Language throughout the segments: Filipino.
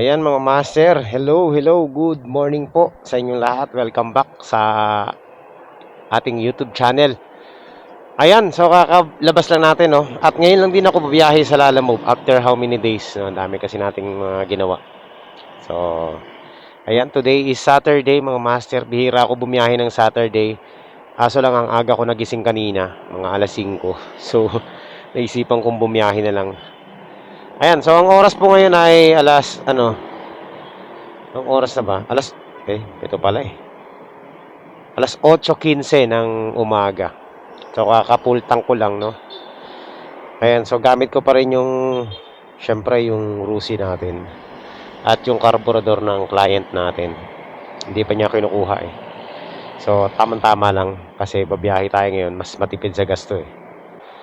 Ayan mga master, hello, good morning po sa inyong lahat. Welcome back sa ating YouTube channel. Ayan, so kakalabas lang natin, no? At ngayon lang din ako bubiyahe sa Lalamove after how many days, no? Ang dami kasi nating mga ginawa. So, ayan, today is Saturday mga master. Bihira ako bumiyahe ng Saturday. Kaso lang ang aga ko nagising kanina, mga alas 5. So, naisipan kong bumiyahe na lang. Ayan, so ang oras po ngayon ay anong oras na ba? Ito pala eh. Alas 8:15 ng umaga. So, kaka-full tank ko lang, no? Ayan, so gamit ko pa rin syempre, yung Rusi natin. At yung carburetor ng client natin. Hindi pa niya kinukuha eh. So, tamang-tama lang. Kasi babiyahe tayo ngayon. Mas matipid sa gasto eh.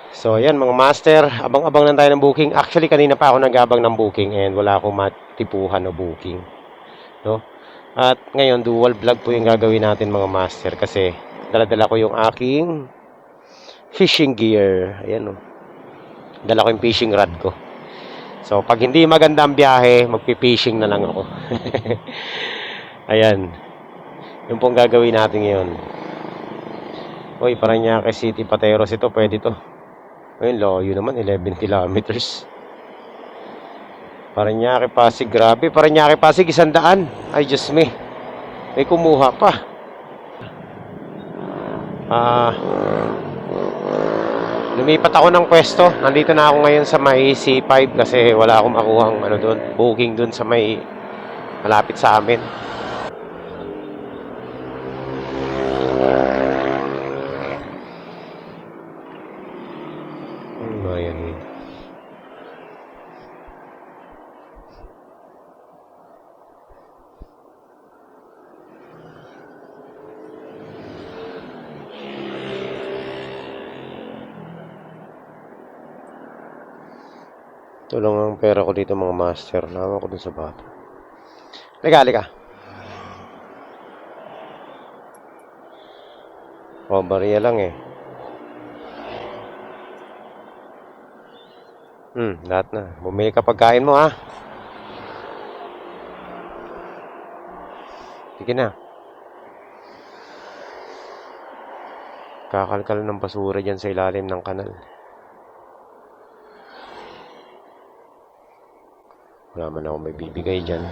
So, ayan mga master. Abang-abang lang tayo ng booking. Actually, kanina pa ako nag-abang ng booking and wala akong matipuhan na booking. No? At ngayon dual vlog po yung gagawin natin mga master kasi dala-dala ko yung aking fishing gear. Ayan o. Dala ko yung fishing rod ko. So pag hindi maganda ang biyahe, magpi-fishing na lang ako. Ayan. Yung pong gagawin natin ngayon. Uy, Parañaque City, Pateros ito. Pwede to. Ayun, layo naman. 11 kilometers. Parañaque Pasig, grabe. Parañaque Pasig, 100. Ay, Diyos me. May kumuha pa. Lumipat ako ng pwesto. Nandito na ako ngayon sa may C5 kasi wala akong makuhang booking doon sa may malapit sa amin. Ayan. Ito lang ang pera ko dito mga master. Nawa ko dun sa bata. Halika. O, bariya lang eh. Lahat na. Bumili ka pagkain mo ha. Sige na. Kakalkal ng basura dyan sa ilalim ng kanal. Wala man ako may bibigay dyan.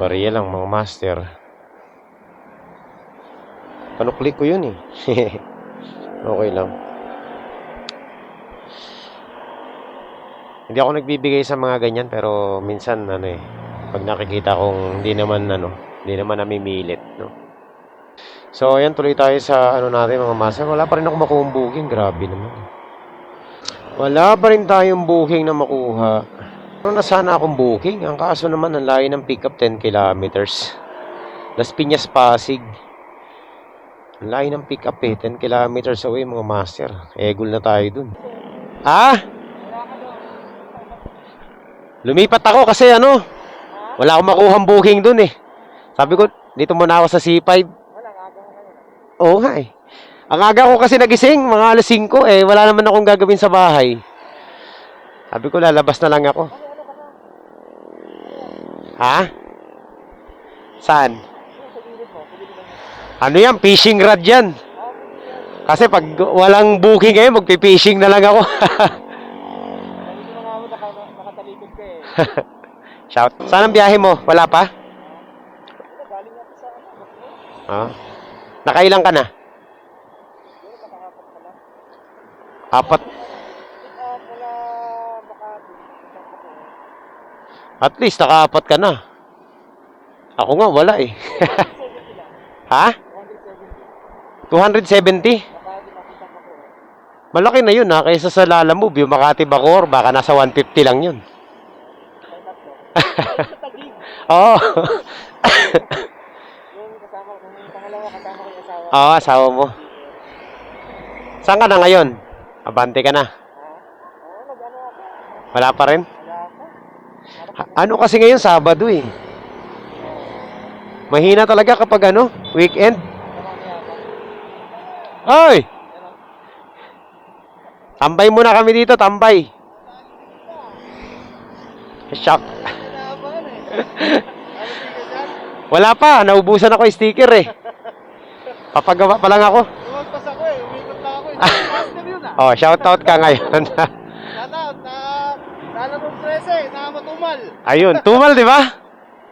Bariya lang mga master. Panuklik ko yun eh. Okay lang. Hindi ako nagbibigay sa mga ganyan pero minsan pag nakikita kong hindi naman namimilit, no. So ayan, tuloy tayo sa natin mga master. Wala pa rin ako makuha booking, grabe naman. Wala pa rin tayong booking na makuha. Na sana akong booking. Ang kaso naman, ang layo ng pick up 10 kilometers. Las Piñas, Pasig. Ang layo ng pick up 10 kilometers away mga master. Egol na tayo dun. Lumipat ako kasi wala akong makuhang booking dun eh. Sabi ko, dito muna ako sa C5. Oo nga eh. Ang aga ko kasi nagising, mga alas 5 eh. Wala naman akong gagawin sa bahay. Sabi ko, lalabas na lang ako. Ha? Saan? Ano yan? Fishing rod yan. Kasi pag walang booking ngayon, magpi-fishing na lang ako. Shout. Saan ang biyahe mo? Wala pa? Nakailang ka na? 4. At least naka-4 ka na. Ako nga wala eh. Ha? 270? Malaki na yun ha. Kaysa sa Lalamove, yung Makati Bacoor, baka nasa 150 lang yun. Oo. Oo, asawa mo. Saan ka na ngayon? Abante ka na? Wala pa rin? Ano kasi ngayon, Sabado eh. Mahina talaga kapag weekend. Hoy! Tambay muna kami dito, tambay. Shock. Kailangan eh. Ano sticker dyan? Wala pa, naubusan ako yung sticker eh. Papagawa pa lang ako. Lumagpas ako eh. Umikot lang ako eh. Master yun ah. Oh, shoutout ka ngayon. Shoutout na Lalamog 13 na matumal. Ayun, tumal, di ba?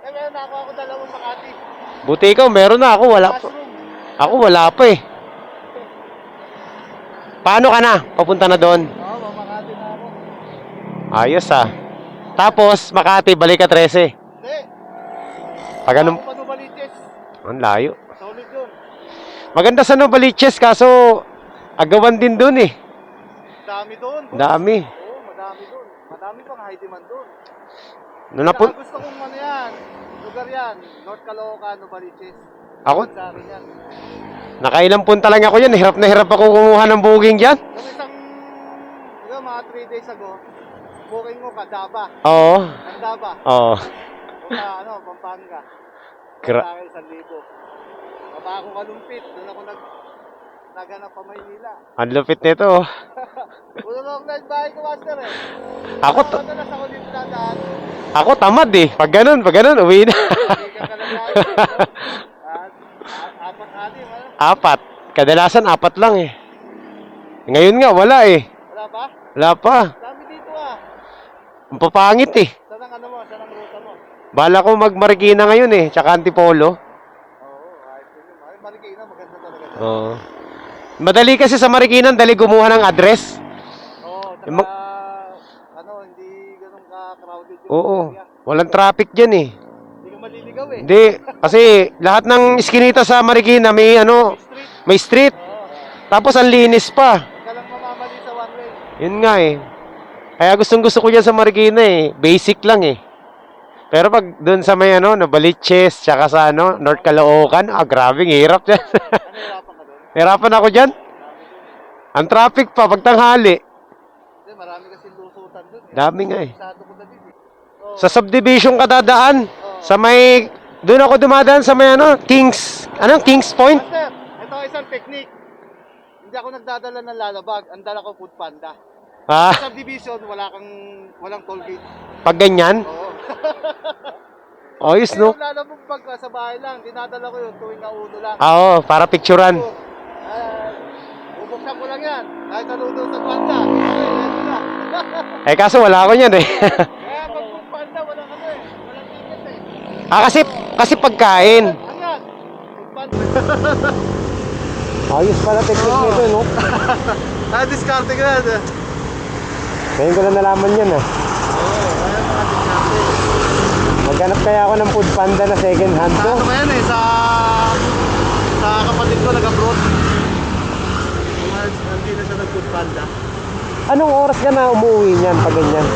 Eh, meron na ako dalawang Makati. Buti ikaw, meron na ako, wala pa. Mushroom. Ako wala pa eh. Paano ka na? Papunta na doon. Oo, Makati na ako. Ayos ah. Tapos, Makati, balik ka 13. Hindi. Pag anong... Ako pa Novaliches. Ang layo. Solid yun. Maganda sa Novaliches, kaso agawan din doon eh. Dami doon. Dami. Oo, madami doon. Madami pang high demand doon. Nung napun... Gusto kong ano yan. Lugar yan. North Caloocan, Novaliches. Ako, Sa akin yan. nakailang punta lang ako yan. Hirap na hirap ako kumuha ng booking dyan. Yung isang, yung mga 3 days ago, booking mo Candaba. Oo. Candaba. Oo. Sa ano, Pampanga. Gra- Sa akin, 1,000. Baba ako kalumpit. Doon ako naganap pa Maynila. Ang lupit nito. Oh. Puno lang na yung bahay ko, Master eh. Ako, Madalas ako dito dadaan. ako tamad eh. Pag ganun, uwi na. Hindi ka kalagayan. Apat-anim, ano? Apat. Kadalasan apat lang eh. Ngayon nga, wala eh. Wala ba? Wala pa. Dami dito ah. Ang papangit eh. Saan ang ano mo? Saan ang ruta mo? Bala ko mag-Marikina ngayon eh. Tsaka Antipolo. Oo, ayos din yun. Ay, Marikina, maganda talaga. Oo. Madali kasi sa Marikina, dali kumuha ng address. Oo, Yung tsaka, mag- ano, hindi ganun ka-crowded yung Oo. area. Walang traffic dyan eh. Hindi ka maliligaw eh. Hindi. Kasi lahat ng iskinita sa Marikina may ano, Street. may street. Oo. Tapos ang linis pa. Huwag ka lang mamamali sa one way. Yun nga eh. Kaya gustong gusto ko dyan sa Marikina eh. Basic lang eh. Pero pag doon sa may ano, Novaliches, tsaka sa ano, North Caloocan, grabe, hirap dyan. Ano, hirapan ka doon? Hirapan ako dyan. Ang traffic pa, pag tanghali. Hindi, marami kasi lusutan doon. Dami nga eh. Masyado ko na din eh. Oo. Sa subdivision ka dadaan. Sa may, doon ako dumadaan sa may ano, Kings Point. Master, ito isang technique. Hindi ako nagdadala ng lalabag. Ang dala ko food panda. Ah, Sa subdivision, walang toll gate. pag ganyan. Oo. Ayos no? Yung lalabag pag sa bahay lang, dinadala ko yun tuwing nauno lang. Ah, oo, para picturean. Bubuksan ko lang yan. Kahit naluto sa panda. Ito na. Eh kaso wala ako niyan eh. Kaya pag food panda, walang ano eh. Walang ticket eh. Ah, kasi pagkain. Hanggang. Food panda. Ayos pala technique nito, no? Diskarte ka na. Ngayon ko na nalaman yan ah. Oo, kaya diskarte. Maghanap kaya ako ng food panda na second hand to. Ano ba yan eh, sa kapatid ko nag-abroad. Hindi na siya nag-food panda. Anong oras ka na umuwi niyan pag ganyan?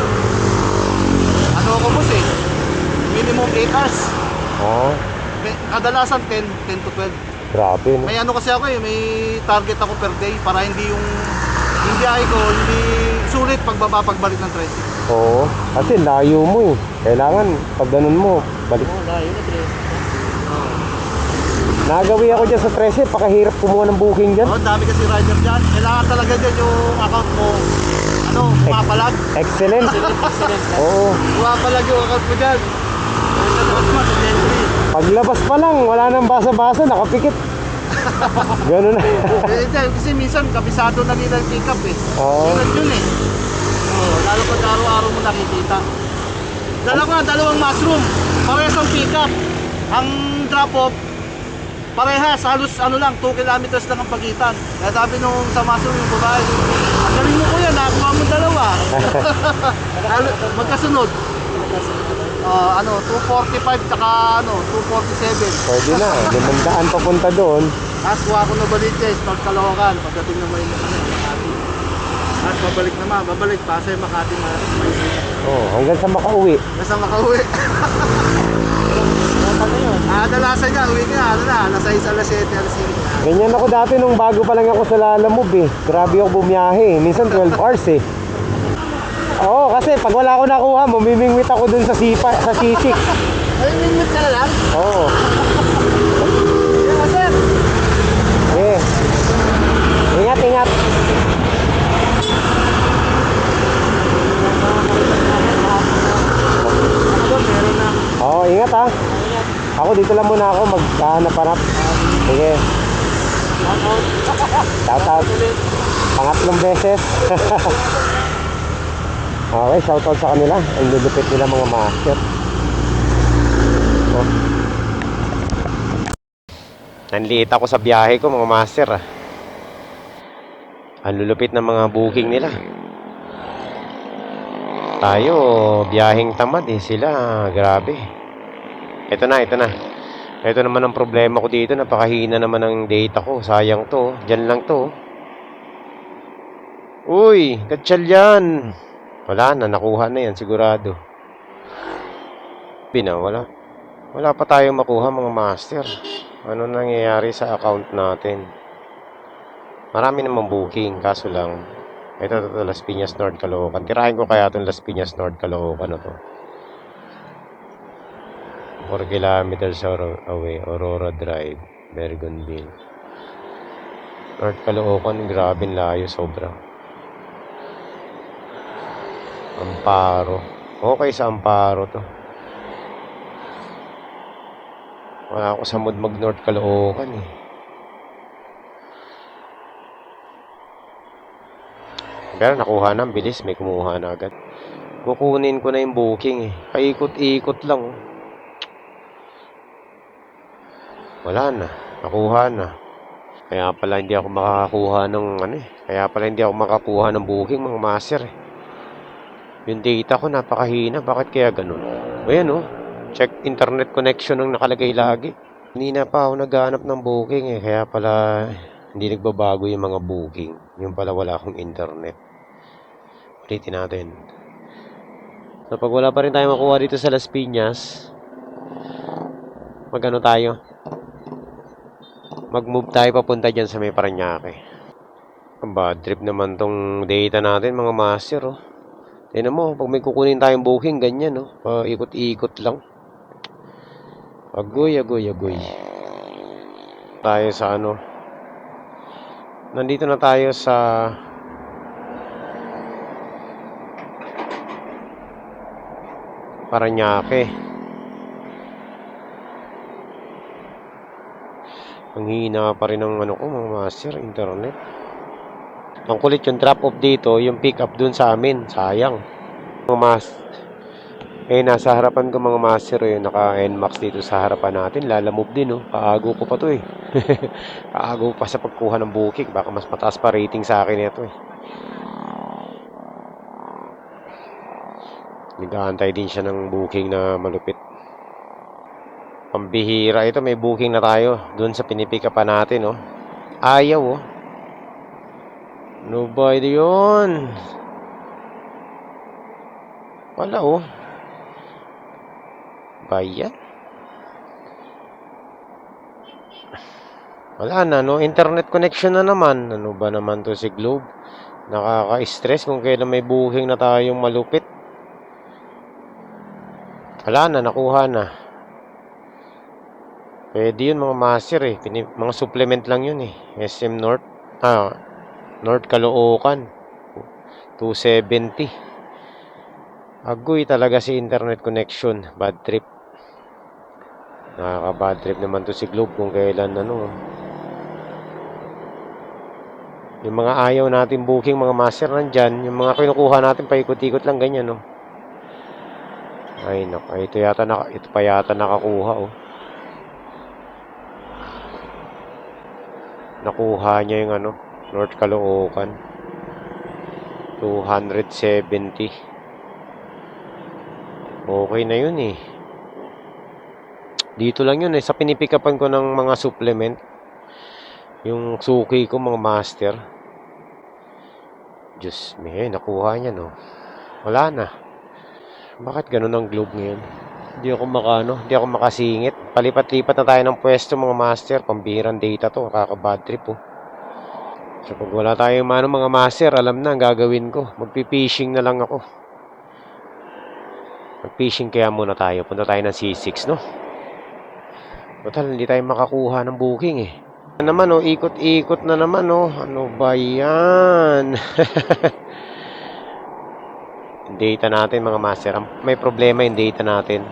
Ano ako boss eh, minimum 8 hours. Ah, Kadalasan 10 to 12. grabe no? May ano kasi ako eh, may target ako per day para hindi ay ko, hindi sulit pagbalik ng tricycle. Oo, kasi layo mo eh. Kailangan pag ganun mo, balik. Oo, layo na tricycle. Nagawi ako dyan sa 13, pakahirap kumuha ng booking dyan. Oo, dami kasi rider dyan. Kailangan talaga dyan yung account mo, pumapalag. Excellent. Oo. Pumapalag yung account mo dyan. Paglabas pa lang, wala nang basa-basa, nakapikit. Ganun na. Hindi, kasi minsan kabisado na nila yung pick up eh. Oo. Tulad yun eh. Oo, lalo pag araw-araw mo nakikita. Dala ko na dalawang mushroom. Parehas ang pick up. Ang drop off, parehas. Halos ano lang, 2 kilometers lang ang pagitan. Kaya sabi nung sa mushroom yung babae, ang galing mo kuya, nakakuha mo dalawa. Magkasunod. 245 tsaka 247. Pwede na, 500 papunta doon. Tapos kuha ko na Baliches, pag Caloocan, pagdating ng Makati. At babalik, Pasay, Makati, Maynila. Oh, hanggang sa makauwi. Basta makauwi. Dalasan niya, uwi ka na, alas 6, alas 7, alas 5. Ganyan ako dati nung bago pa lang ako sa Lalamove eh. Grabe ako bumiyahe. Minsan 12 hours eh. Oo, kasi pag wala ako nakuha, mamimingwit ako dun sa C6. Ay, minute ka na lang? Oo. Yeah, sir. Eh. Ingat, ingat. Ako dito lang muna ako maghanap-hanap. Sige. Shoutout. Pangatlong beses. Okay, shoutout sa kanila. Ang lulupit nila mga master. Oh. Nanliit ako sa biyahe ko mga master. Ang lulupit ng mga booking nila. Tayo, biyaheng tamad eh. Sila, grabe. Ito na. Ito naman ang problema ko dito. Napakahina naman ang data ko. Sayang to. Diyan lang to. Uy, katsal yan. Wala na, nakuha na yan sigurado. Wala pa tayong makuha mga master. Ano nangyayari sa account natin? Marami namang booking, kaso lang ito Las Piñas North Caloocan. Tirahin ko kaya itong Las Piñas North Caloocan na to. 4 kilometers away, Aurora Drive, Bergonville. North Caloocan, grabe layo, sobra. Amparo. Okay sa Amparo to. Wala ako sa mood mag North Caloocan eh. Pero nakuha na, bilis, may kumuha na agad. Kukunin ko na yung booking eh. Paikot-ikot lang. Wala na, nakuha na. Kaya pala hindi ako makakuha ng Kaya pala hindi ako makakuha ng booking mga master eh. Yung data ko napakahina, bakit kaya ganun? Ayan oh, check internet connection ang nakalagay lagi. Hindi na pa ako naghahanap ng booking eh, kaya pala hindi nagbabago yung mga booking. Yung pala wala akong internet. Ulitin natin. So pag wala pa rin tayo makuha dito sa Las Piñas, mag-ano tayo? Mag-move tayo papunta dyan sa may Parañaque. Ang bad trip naman tong data natin mga master oh. Tignan mo, pag may kukunin tayong booking, ganyan, no? Ikot-ikot lang. Agoy. Tayo sa Nandito na tayo sa Parañaque. Ang hina pa rin ng ko, mga master, internet. Ang kulit yung drop off dito, yung pick up dun sa amin. Sayang. Mga master. Nasa harapan ko mga master, yung naka-NMAX dito sa harapan natin. Lalamove din, oh. Kaago ko pa to, eh. Kaago pa sa pagkuha ng booking. Baka mas mataas pa rating sa akin ito, eh. Nag-aantay din siya ng booking na malupit. Pambihira ito, may booking na tayo dun sa pinipick up natin, oh. Ayaw, oh. No ba yun? Wala oh. Bayan. Wala na, no? Internet connection na naman. Ano ba naman to si Globe? Nakaka-stress kung kailan may booking na tayong malupit. Wala na, nakuha na. Pwede yun mga master eh. Mga supplement lang yun eh. SM North. North Caloocan 270. Agoy talaga si internet connection. Bad trip. Nakaka-bad trip naman to si Globe kung kailan yung mga ayaw natin booking mga master nandyan. Yung mga kinukuha natin paikot-ikot lang ganyan no. Ay naka, ito pa yata nakakuha oh. Nakuha niya yung North Caloocan 270. Okay na yun eh. Dito lang yun eh. Sa pinipikapan ko ng mga supplement. Yung suki ko mga master. Diyos me, nakuha niya no. Wala na. Bakit ganun ang Globe ngayon? Hindi ako makasingit. Palipat-lipat na tayo ng pwesto mga master. Pambihirang data to. Kakabad trip oh. So pag wala tayong mga master, alam na ang gagawin ko. Magpi-fishing na lang ako. Mag-fishing kaya muna tayo. Punta tayo ng C6, no? Total, hindi tayo makakuha ng booking eh. Ano naman oh, ikot-ikot na naman oh. Ano ba yan? Data natin mga master. May problema yung data natin.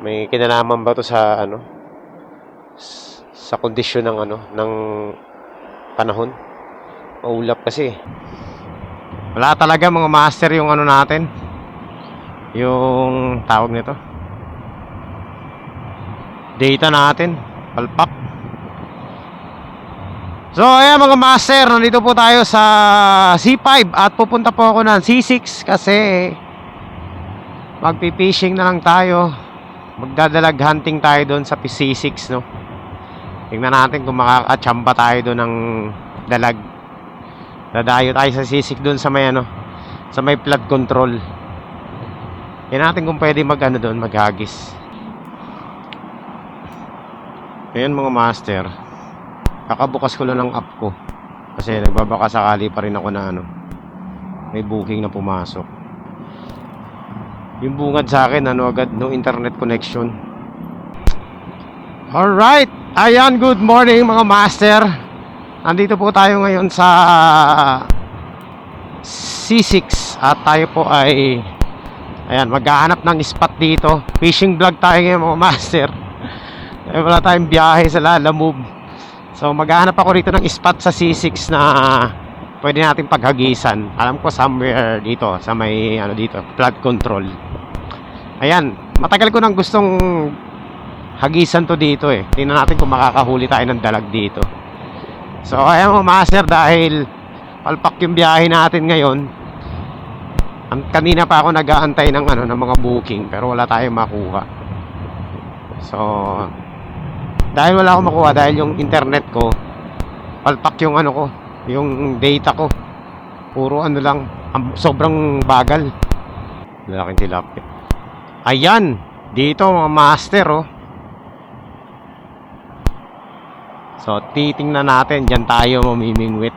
May kinalaman ba to sa ano? Sa kondisyon ng ano, ng panahon? Maulap kasi. Wala talaga mga master yung ano natin. Yung tawag nito. Data natin. Palpak. So ayan mga master, nandito po tayo sa C5 at pupunta po ako ng C6 kasi magpi-fishing na lang tayo. Magdadalag hunting tayo doon sa C6, no. Tingnan natin kung makakachamba tayo doon ng dalag. Dadayo tayo sa C6 doon sa may ano, sa may flood control. Tingnan natin kung pwede mag-ano doon, maghagis. Ayan mga master. Kakabukas ko lang ng app ko kasi nagbabaka sakali pa rin ako na ano, may booking na pumasok. Yung bungad sa akin ano agad, no internet connection. Alright, ayan, good morning mga master. Nandito po tayo ngayon sa C6 at tayo po ay ayan, maghahanap ng spot dito. Fishing vlog tayo ngayon mga master. Wala tayong biyahe sa Lalamove. So maghahanap ako rito ng spot sa C6 na pwede natin paghagisan. Alam ko somewhere dito sa may ano dito, flood control. Ayan, matagal ko nang gustong hagisan to dito eh. Tingnan natin kung makakahuli tayo ng dalag dito. So ayan mga master, dahil palpak yung biyahe natin ngayon. Kanina pa ako nag-aantay ng ano ng mga booking pero wala tayong makuha. So dahil wala akong makuha, dahil yung internet ko palpak yung ano ko, yung data ko puro ano lang, sobrang bagal. Lalaking tilapia. Ayan, dito mga master oh. So titingnan natin, dyan tayo mamimingwit.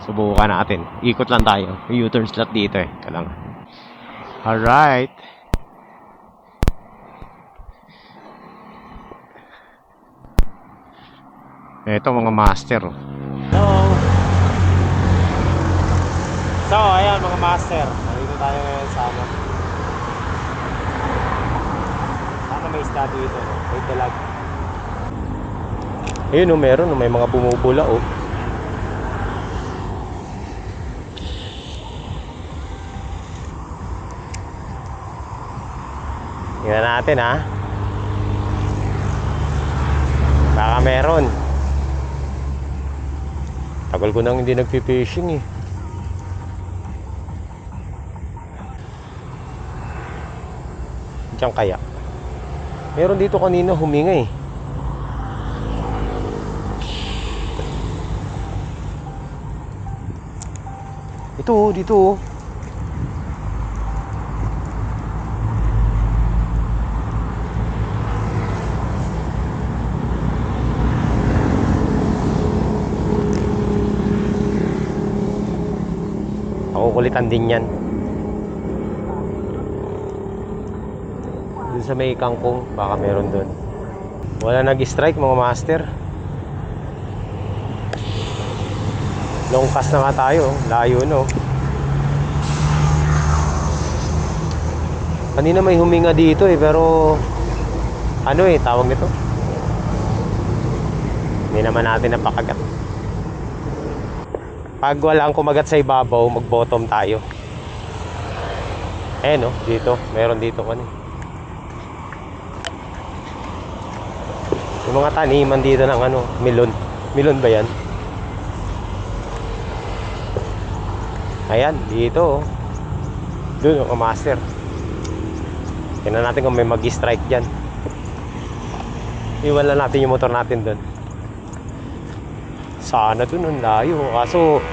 Subukan natin, ikot lang tayo. May U-turn slot dito eh, kalang. Alright. Ito mga master. So ayan mga master, dito tayo ngayon sa ano. Sana may isda dito, no? May dalag. Ayun oh, meron oh, may mga bumubula oh. Tingnan natin ha. Baka meron. Tagal ko nang hindi nagpi-fishing eh. Diyan kaya. Meron dito kanina huminga eh. Ito oh, dito oh. Kukulitan din yan. Dun sa may kangkong, baka meron dun. Wala nag-strike mga master. Long cast na nga tayo, layo no. Kanina may huminga dito eh, pero ano eh, tawag nito, hindi naman natin napakagat. Pag walang kumagat sa ibabaw, mag-bottom tayo. Eh no, dito, meron dito kan eh. Yung mga taniman dito ng ano, melon. Melon ba yan? Ayan, dito oh. Doon oh, master. Tingnan natin kung may mag-strike dyan. Iwan lang natin yung motor natin doon. Sana doon, ang layo. Kaso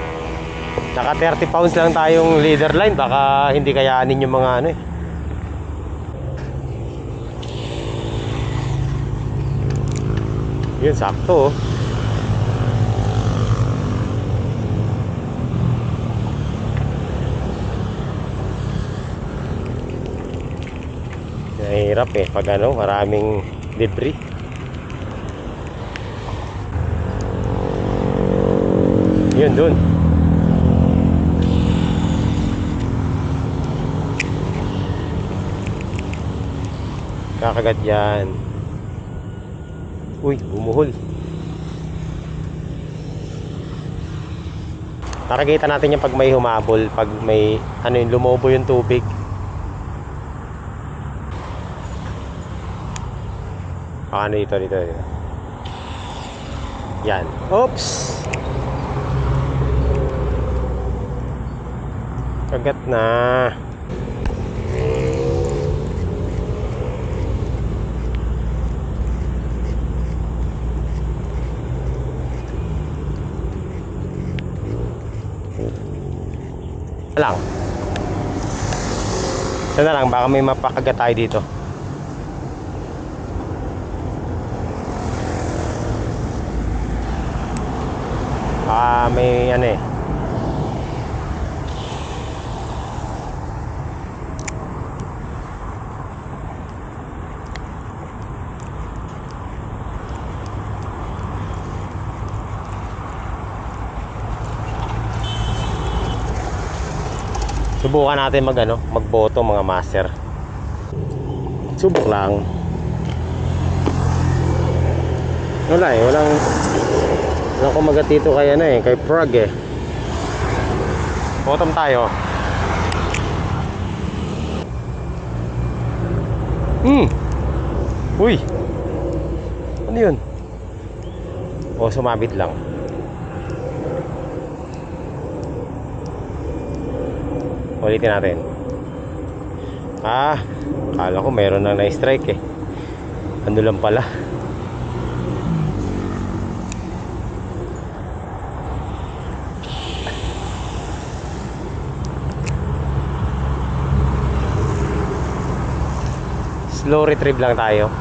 naka 30 pounds lang tayong leader line. Baka hindi kayanin yung mga ano eh. Yun, sakto oh. Nahihirap eh pag ano, maraming debris. Yun dun. Kakagat yan. Uy, bumuhol. Nakikita natin yung pag may humabol, pag may ano yung lumobo yung tubig. Ano dito. Yan. Oops. Kagat na. Lang. Sana lang, baka may mapakagat tayo dito. May ano eh. Subukan natin magboto mga master. Subok lang. Walang kumagat dito kay kay Frog eh. Bottom tayo. Uy. Ano 'yun? Sumabit lang. Ulitin natin. Akala ko meron na na-strike eh. Ano lang pala. Slow retrieve lang tayo.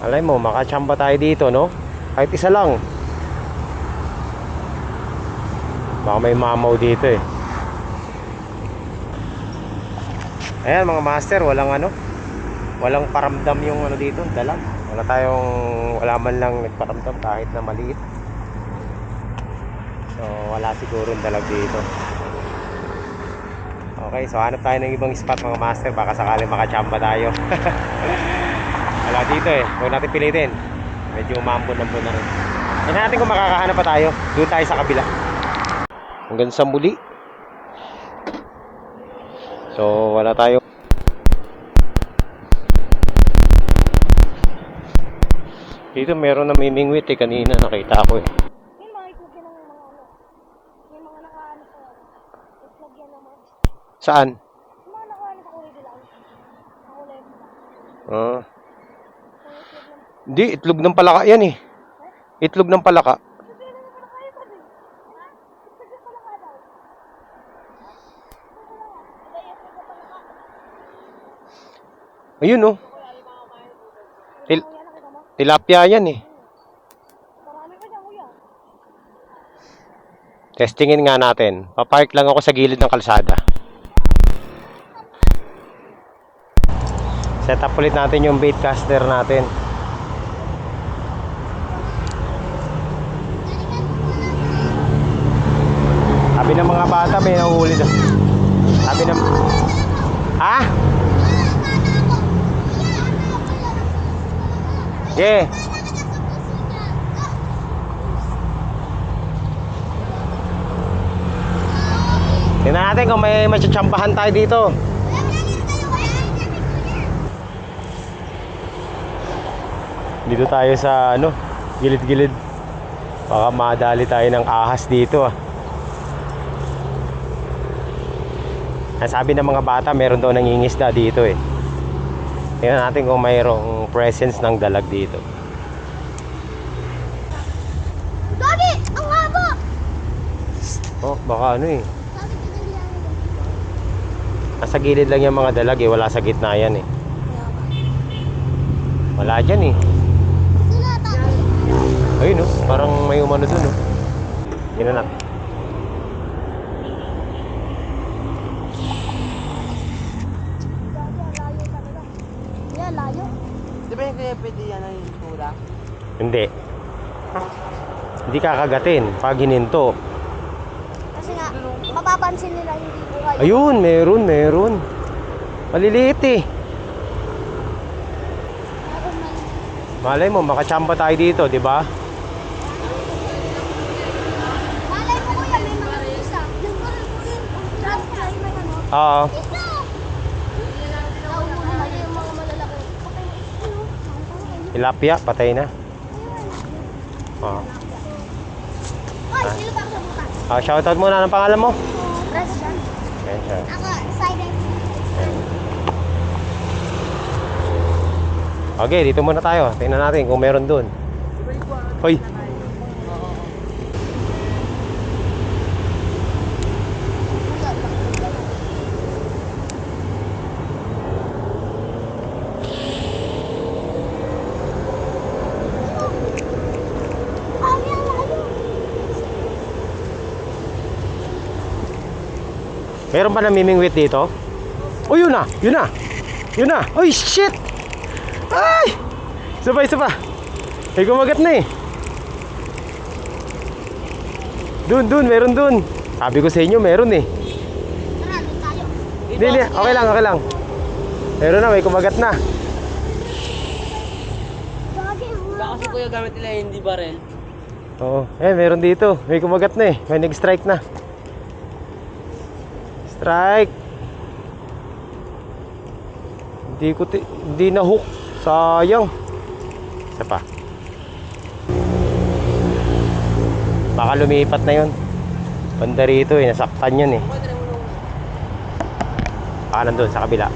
Alay mo, makachamba tayo dito, no? Kahit isa lang. Baka may mamaw dito eh. Ayan mga master, walang paramdam yung dito, dalag. Wala man lang nagparamdam kahit na maliit. So wala siguro yung dalag dito. Okay, so hanap tayo ng ibang spot mga master, baka sakaling makachamba tayo. Wala dito eh, huwag natin pilitin. Medyo umambon-ambon na rin. Tignan natin kung makakahanap pa tayo. Doon tayo sa kabila. Hanggang sa muli. So wala tayo. Dito meron na mimingwit eh, kanina nakita ko eh. May mga itlog yan ng mga may mga nakaano sa itlog yan ng mga Saan? yung mga nakaano sa kulay dilaw. Nakulay mo ba? Ah. Yung itlog ng Hindi, itlog ng palaka yan eh. Itlog ng palaka. sabi na pala kayo pa din. Ha? Itlog ng palaka daw. Iba yung itlog ng palaka. Ayun oh. Kuya, nakita mo? Tilapia yan eh. Marami pa dyan, kuya. Testingin nga natin. Papark lang ako sa gilid ng kalsada. Set up ulit natin yung bait caster natin. Sabi ng mga bata may nahuli na. Sabi ng... Ha? Yeah. Tingnan natin kung may matsatsambahan tayo dito. Dito tayo sa gilid-gilid. Baka madali tayo ng ahas dito ah. Ang sabi ng mga bata, meron daw nangingisda dito eh. Tingnan natin kung mayroong presence ng dalag dito. Dagi! Ang haba! Baka eh. Sabi ko din yan. Nasa gilid lang yung mga dalag eh, wala sa gitna yan eh. Wala dyan eh. Sila tayo. Ayun oh, parang may umano dun oh. Tingnan natin. Dagi, ang layo talaga. Kuya, layo. Di ba yung kaya pwede yan ang tura? Hindi. Hindi kakagatin pag hininto. Kasi nga, Mapapansin nila hindi buhay. Ayun, meron. Maliliit eh. Malay mo, makachamba tayo dito, di ba? Malay mo kuya, may mga isa. Yung ko yun, trap fly may ano. Oo. Ito! Nauuna na yung mga malalaki. Tilapia, patay na. Oo. Oy, sino ba ang sabutan? Shoutout muna, anong pangalan mo? President. Ayan siya. Ako, silent. Okay, dito muna tayo. Tingnan natin kung meron dun. Hoy! Meron ba namimingwit dito? Oh, yun na! Yun na! Yun na! Oy, shit! Ay! Isa pa! May kumagat na eh. Dun, meron dun. Sabi ko sa inyo, meron eh. Tara, doon tayo. Hindi, okay lang. Meron na, may kumagat na. Gagi, Baka kasi kuya gamit nila hindi barel. Oo, meron dito. May kumagat na eh. May nag-strike na. Strike! Hindi na hook. Sayang. Isa pa. Baka lumipat na yun. Banda rito eh, nasaktan yun eh. Baka nandun sa kabila.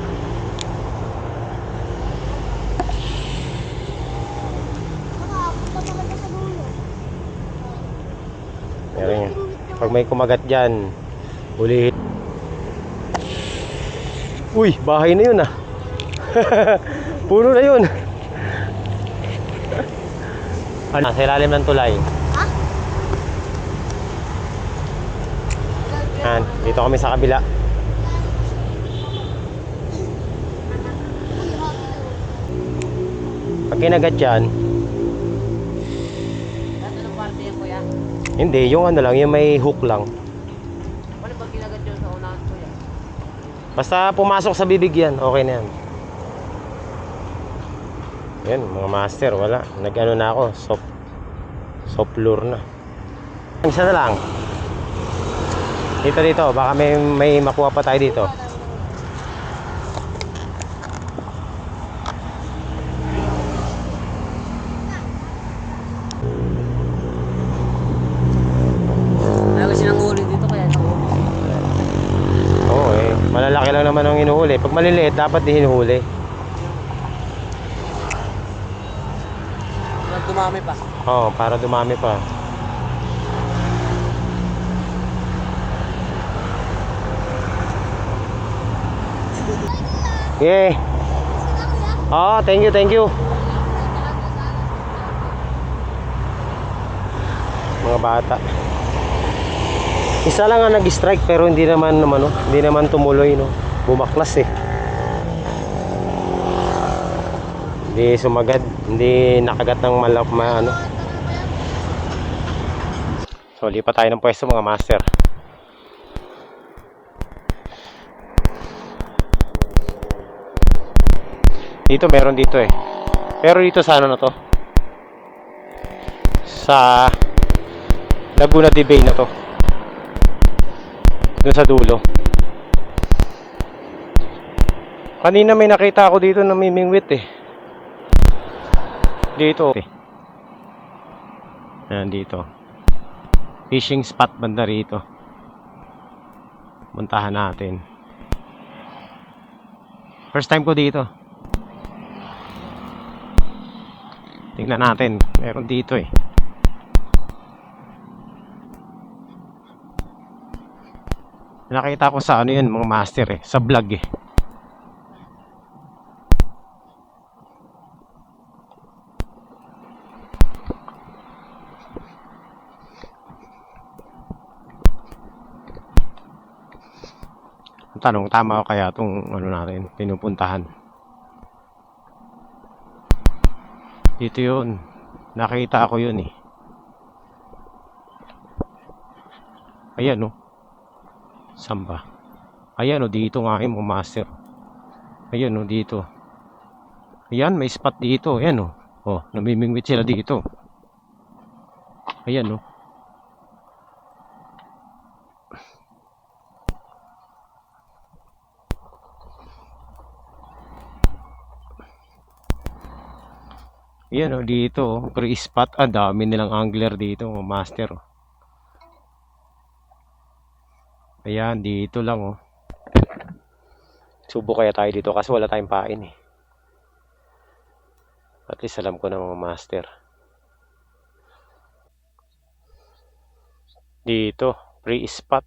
Papagat sa dulo. Meron yun. Pag may kumagat dyan, ulihin. Uy, bahay na yun ah. Puno na yun. Ano? Sa ilalim ng tulay. Ha? Yan, dito kami sa kabila. Pag kinagat dyan, At anong parte yan kuya? hindi, yung ano lang, yung may hook lang. Paano pag kinagat yun sa unahan kuya? Basta pumasok sa bibig yan, okay na yan. Yan, mga master, wala. Nag-ano na ako, soft lure na. Isa na lang. Dito, baka may makuha pa tayo dito. Ayaw kasi nang huli dito kaya nahuli. Oo eh, malalaki lang naman ang hinuhuli. Pag maliliit, dapat di hinuhuli. Pag dumami pa. Oo, para dumami pa. Yeah. Thank you. Mga bata. Isa lang ang nag-strike pero hindi naman tumuloy no. Bumaklas eh. Hindi sumagad, hindi nakagat ng ano. So lipat tayo ng pwesto mga master. Dito meron dito eh. Pero dito sa ano na to? Sa Laguna de Bay na to. Doon sa dulo. Kanina may nakita ako dito na mimingwit eh. Dito eh. Ayan dito. Fishing spot banda rito. Puntahan natin. First time ko dito. Tingnan natin. Meron dito eh. Nakita ko sa ano yun mga master eh. Sa vlog eh. Ang tanong, tama kaya itong ano natin, pinupuntahan. Dito yun. Nakita ako yun eh. Ayan oh. Saan ba? Ayan o, dito nga yung mga master. Ayan o, dito. Ayan, may spot dito. Ayan o. Oh, namimingwit sila dito. Ayan o. Ayan o, dito. Free spot. Ah, dami nilang angler dito, mga master. Oh. Ayan, dito lang oh. Subo kaya tayo dito kasi wala tayong pain eh. At least alam ko na mga master. Dito, free spot.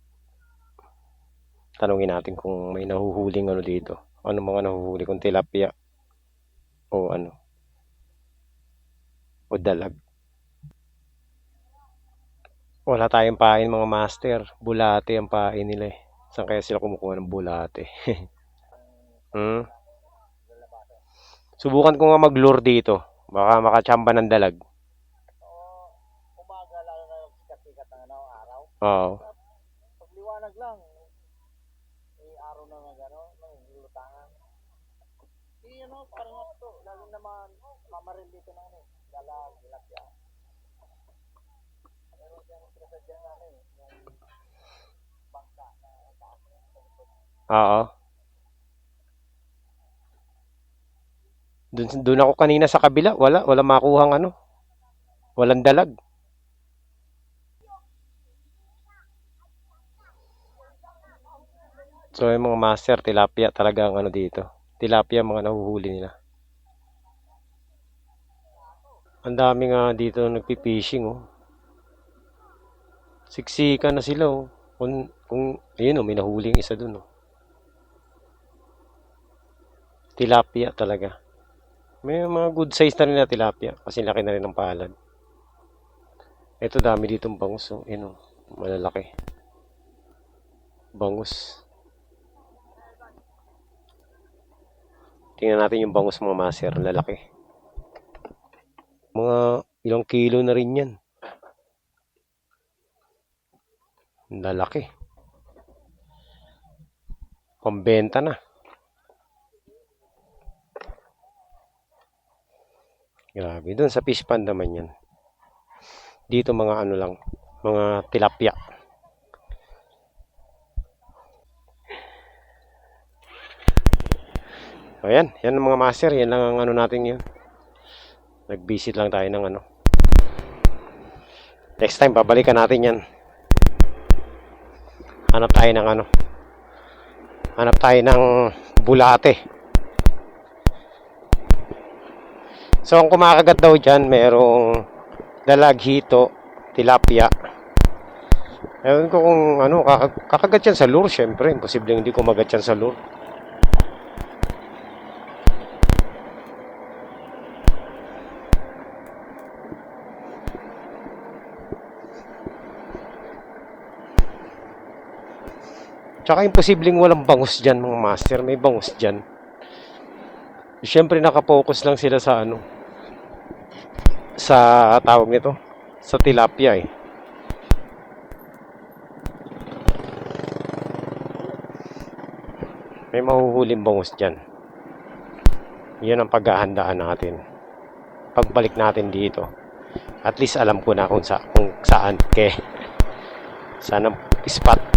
Tanungin natin kung may nahuhuling ano dito. Ano mga nahuhuli kung tilapia o ano. O dalag. Wala tayong pain mga master. Bulate ang pain nila eh. Saan kaya sila kumukuha ng bulate? Subukan ko nga mag-lure dito. Baka makachamba ng dalag. Umaga lalo na yung sikat-sikat ng araw. Oo. Pag liwanag lang, may araw na ng lutangan. Parang to. Lalo naman, mamaril dito ng dalag, tilapia. Pero dyan, pinasadyan namin, yung bangka na taas. Oo. Doon ako kanina sa kabila. Wala makuhang ano. Walang dalag. So yung mga master, tilapia talaga ang ano dito. Tilapia mga nahuhuli nila. Ang dami nga dito nagpi-fishing oh. Siksika na sila oh. Kung ayun oh, may nahuling isa dun oh. Tilapia talaga. May mga good size na rin na tilapia kasi laki na rin ng palad. Ito dami ditong bangus oh. Ayun oh, malalaki. Bangus. Tingnan natin yung bangus mga master, lalaki. Mga ilang kilo na rin yan. Lalaki. Pambenta na. Grabe, doon sa fish pond naman yan. Dito mga ano lang, mga tilapia. Ayan, yan ang mga master, yan lang ang ano natin yun. Nag-visit lang tayo ng ano. Next time, babalikan natin yan. Hanap tayo ng ano. Hanap tayo ng bulate. So, ang kumakagat daw dyan, merong dalag, hito, tilapia. Ewan ko kung ano, kakagat yan sa lure, syempre. Imposible hindi kumagat yan sa lure. Tsaka imposibleng walang bangus dyan mga master. May bangus dyan. Siyempre nakapokus lang sila sa ano. Sa tawag nito. Sa tilapia eh. May mahuhuling bangus dyan. Yan ang paghahandaan natin. Pagbalik natin dito. At least alam ko na kung saan. Saan ang spot.